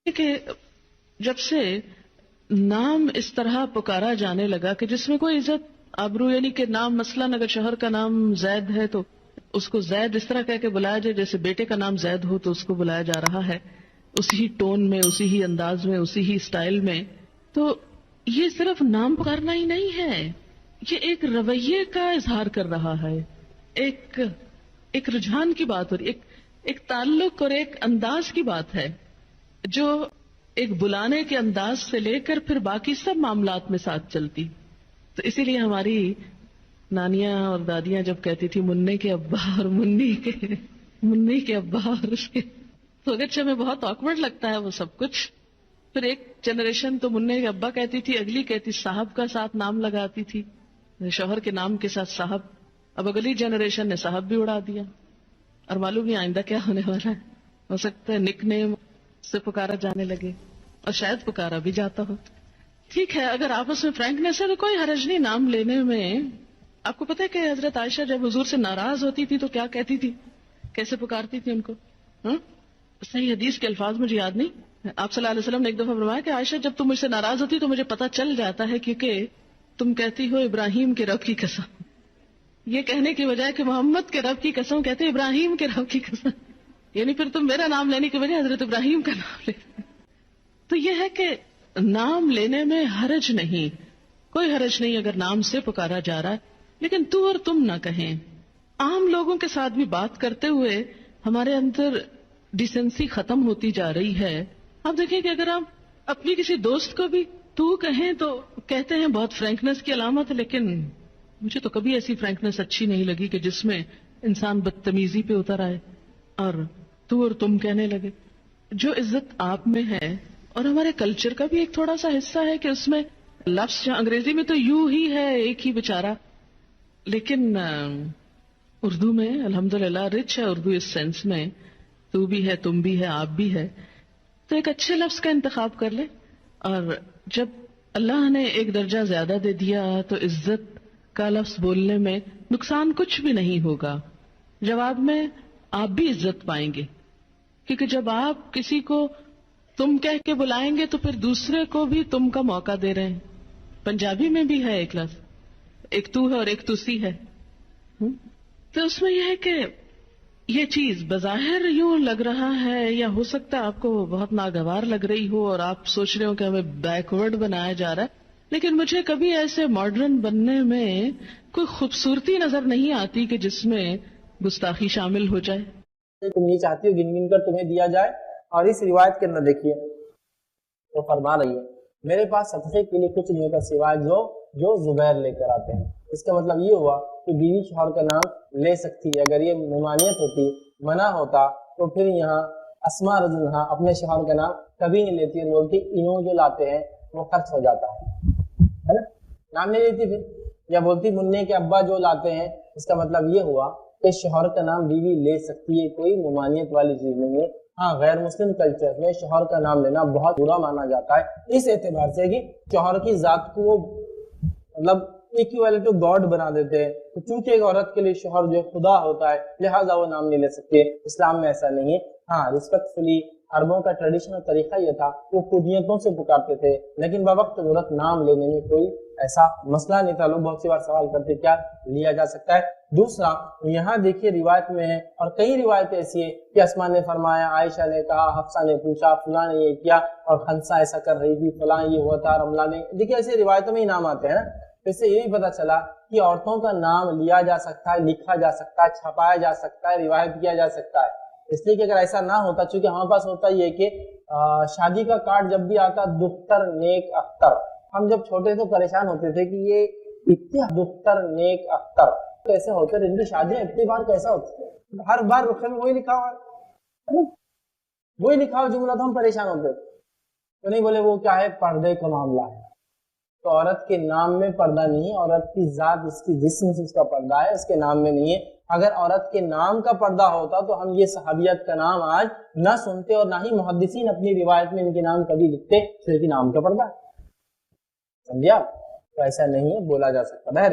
کہ جب سے نام اس طرح پکارا جانے لگا کہ جس میں کوئی عزت آبرو، یعنی کہ نام مثلاً اگر شوہر کا نام زید ہے تو اس کو زید اس طرح کہہ کے بلایا جائے جیسے بیٹے کا نام زید ہو تو اس کو بلایا جا رہا ہے، اسی ہی ٹون میں، اسی ہی انداز میں، اسی ہی سٹائل میں. تو یہ صرف نام پکارنا ہی نہیں ہے، یہ ایک رویے کا اظہار کر رہا ہے، ایک رجحان کی بات ہو رہی، ایک تعلق اور ایک انداز کی بات ہے جو ایک بلانے کے انداز سے لے کر پھر باقی سب معاملات میں ساتھ چلتی. تو اسی لیے ہماری نانیاں اور دادیاں جب کہتی تھی منی کے ابا اور منی کے ابا اور اس کے، تو اگرچہ میں بہت آکورڈ لگتا ہے وہ سب کچھ. پھر ایک جنریشن تو منی کے ابا کہتی تھی، اگلی کہتی صاحب کا ساتھ نام لگاتی تھی، شوہر کے نام کے ساتھ صاحب. اب اگلی جنریشن نے صاحب بھی اڑا دیا، اور معلوم نہیں آئندہ کیا ہونے والا ہے. ہو سکتا ہے نک نیم سے پکارا جانے لگے، اور شاید پکارا بھی جاتا ہو. ٹھیک ہے، اگر آپس میں فرینکنیس ہے تو کوئی حرج نہیں نام لینے میں. آپ کو پتہ ہے کہ حضرت عائشہ جب حضور سے ناراض ہوتی تھی تو کیا کہتی تھی، کیسے پکارتی تھی ان کو؟ صحیح حدیث کے الفاظ مجھے یاد نہیں. آپ صلی اللہ علیہ وسلم نے ایک دفعہ فرمایا کہ عائشہ جب تم مجھ سے ناراض ہوتی تو مجھے پتا چل جاتا ہے کیونکہ تم کہتی ہو ابراہیم کے رب کی قسم. یہ کہنے کی بجائے کہ محمد کے رب کی قسم کہتے ابراہیم کے رب کی قسم، یعنی پھر تم میرا نام لینے کی بجائے حضرت ابراہیم کا نام لے. تو یہ ہے کہ نام لینے میں حرج نہیں، کوئی حرج نہیں اگر نام سے پکارا جا رہا ہے، لیکن تو اور تم نہ کہیں. عام لوگوں کے ساتھ بھی بات کرتے ہوئے ہمارے اندر ڈیسنسی ختم ہوتی جا رہی ہے. آپ دیکھیں کہ اگر آپ اپنی کسی دوست کو بھی تو کہیں تو کہتے ہیں بہت فرینکنیس کی علامت ہے، لیکن مجھے تو کبھی ایسی فرینکنیس اچھی نہیں لگی کہ جس میں انسان بدتمیزی پہ اتر آئے اور تو اور تم کہنے لگے. جو عزت آپ میں ہے، اور ہمارے کلچر کا بھی ایک تھوڑا سا حصہ ہے کہ اس میں لفظ انگریزی میں تو یو ہی ہے ایک ہی بیچارہ، لیکن اردو میں الحمدللہ رچ ہے اردو اس سینس میں، تو بھی ہے، تم بھی ہے، آپ بھی ہے. تو ایک اچھے لفظ کا انتخاب کر لیں، اور جب اللہ نے ایک درجہ زیادہ دے دیا تو عزت کا لفظ بولنے میں نقصان کچھ بھی نہیں ہوگا. جواب میں آپ بھی عزت پائیں گے، کیونکہ جب آپ کسی کو تم کہہ کے بلائیں گے تو پھر دوسرے کو بھی تم کا موقع دے رہے ہیں. پنجابی میں بھی ہے ایک لفظ، ایک تو ہے اور ایک تسی ہے. تو اس میں یہ ہے کہ یہ چیز بظاہر یوں لگ رہا ہے، یا ہو سکتا ہے آپ کو بہت ناگوار لگ رہی ہو اور آپ سوچ رہے ہو کہ ہمیں بیکورڈ بنایا جا رہا ہے، لیکن مجھے کبھی ایسے ماڈرن بننے میں کوئی خوبصورتی نظر نہیں آتی کہ جس میں گستاخی شامل ہو جائے. تم یہ چاہتی ہو گن گن کر تمہیں دیا جائے، اور اس روایت کے اندر دیکھیے وہ فرما رہی ہے میرے پاس صدقے کے لیے کچھ نہیں ہوتا سوائے جو زبیر لے کر آتے ہیں. اس کا مطلب یہ ہوا کہ بیوی شوہر کا نام لے سکتی ہے. اگر یہ ممانعت ہوتی، منع ہوتا، تو پھر یہاں اسماء رضی اللہ عنہا اپنے شوہر کا نام کبھی نہیں لیتی، اور بولتی انہوں جو لاتے ہیں وہ خرچ ہو جاتا ہے نا، نام نہیں لیتی. پھر یا بولتی منع کے ابا جو لاتے ہیں. اس کا مطلب یہ ہوا کہ شوہر کا نام بیوی لے سکتی ہے، کوئی ممانعت والی چیز نہیں ہے. ہاں، غیر مسلم کلچر میں شوہر کا نام لینا بہت برا مانا جاتا ہے، اس اعتبار سے کہ شوہر کی ذات کو وہ مطلب ایکویل ٹو گاڈ بنا دیتے ہیں. تو چونکہ ایک عورت کے لیے شوہر جو خدا ہوتا ہے، لہٰذا وہ نام نہیں لے سکتے. اسلام میں ایسا نہیں ہے. ہاں، ریسپیکٹفلی عربوں کا ٹریڈیشنل طریقہ یہ تھا، وہ کنیتوں سے پکارتے تھے، لیکن بوقت ضرورت نام لینے میں کوئی ایسا مسئلہ نہیں تھا. لوگ بہت سی بار سوال کرتے کیا لیا جا سکتا ہے. دوسرا یہاں دیکھیے روایت میں ہے، اور کئی روایتیں ایسی ہے کہ اسماء نے فرمایا، عائشہ نے کہا، حفصہ نے پوچھا، فلاں نے یہ کیا، اور خنسہ ایسا کر رہی تھی، فلاں یہ ہوا تھا، رملہ نے. دیکھیے ایسے روایتوں میں ہی نام آتے ہیں نا. اس سے یہ بھی پتا چلا کہ عورتوں کا نام لیا جا سکتا ہے، لکھا جا سکتا ہے، چھپایا جا سکتا ہے، روایت کیا جا سکتا ہے. اس لیے کہ اگر ایسا نہ ہوتا، چونکہ ہمارے پاس ہوتا یہ کہ شادی کا کارڈ جب بھی آتا دختر نیک اختر، ہم جب چھوٹے تو پریشان ہوتے تھے کہ یہ اتنے دختر نیک اختر کیسے ہوتے، ان کی شادیاں اتنی بار کیسا ہوتی، ہر بار رخے میں وہی لکھا ہوا ہے، وہی لکھا ہوا جملہ، تو ہم پریشان ہوتے تو نہیں بولے وہ کیا ہے، پردے کا معاملہ ہے. تو عورت کے نام میں پردہ نہیں ہے، عورت کی ذات، اس کی جسم سے اس کا پردہ ہے، اس کے نام میں نہیں ہے. اگر عورت کے نام کا پردہ ہوتا تو ہم یہ صحابیت کا نام آج نہ سنتے، اور نہ ہی محدثین اپنی روایت میں ان کے نام کبھی لکھتے، صرف نام کا پردہ. سمجھے آپ؟ تو ایسا نہیں ہے، بولا جا سکتا ہے.